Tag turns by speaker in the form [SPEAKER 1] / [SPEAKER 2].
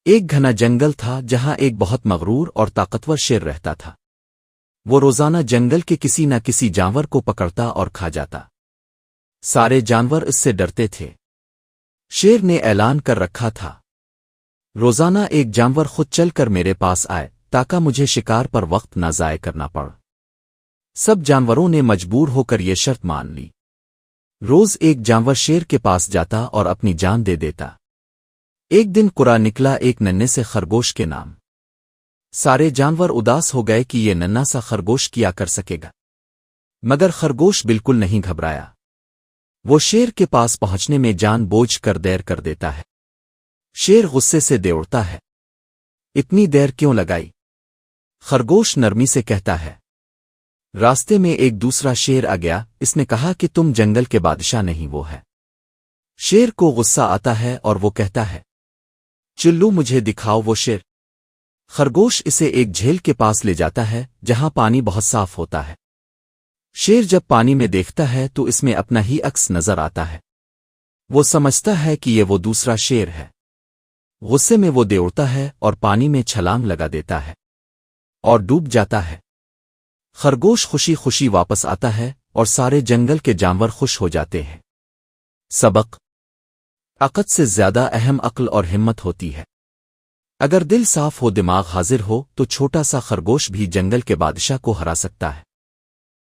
[SPEAKER 1] ایک گھنا جنگل تھا جہاں ایک بہت مغرور اور طاقتور شیر رہتا تھا۔ وہ روزانہ جنگل کے کسی نہ کسی جانور کو پکڑتا اور کھا جاتا۔ سارے جانور اس سے ڈرتے تھے۔ شیر نے اعلان کر رکھا تھا، روزانہ ایک جانور خود چل کر میرے پاس آئے تاکہ مجھے شکار پر وقت نہ ضائع کرنا پڑ۔ سب جانوروں نے مجبور ہو کر یہ شرط مان لی۔ روز ایک جانور شیر کے پاس جاتا اور اپنی جان دے دیتا۔ ایک دن قرا نکلا ایک ننھے سے خرگوش کے نام۔ سارے جانور اداس ہو گئے کہ یہ ننھا سا خرگوش کیا کر سکے گا، مگر خرگوش بالکل نہیں گھبرایا۔ وہ شیر کے پاس پہنچنے میں جان بوجھ کر دیر کر دیتا ہے۔ شیر غصے سے دوڑتا ہے، اتنی دیر کیوں لگائی؟ خرگوش نرمی سے کہتا ہے۔ راستے میں ایک دوسرا شیر آ گیا، اس نے کہا کہ تم جنگل کے بادشاہ نہیں وہ ہے۔ شیر کو غصہ آتا ہے اور وہ کہتا ہے، چلو مجھے دکھاؤ وہ شیر۔ خرگوش اسے ایک جھیل کے پاس لے جاتا ہے جہاں پانی بہت صاف ہوتا ہے۔ شیر جب پانی میں دیکھتا ہے تو اس میں اپنا ہی عکس نظر آتا ہے۔ وہ سمجھتا ہے کہ یہ وہ دوسرا شیر ہے۔ غصے میں وہ دوڑتا ہے اور پانی میں چھلانگ لگا دیتا ہے اور ڈوب جاتا ہے۔ خرگوش خوشی خوشی واپس آتا ہے اور سارے جنگل کے جانور خوش ہو جاتے ہیں۔ سبق: عقل سے زیادہ اہم عقل اور ہمت ہوتی ہے۔ اگر دل صاف ہو، دماغ حاضر ہو، تو چھوٹا سا خرگوش بھی جنگل کے بادشاہ کو ہرا سکتا ہے۔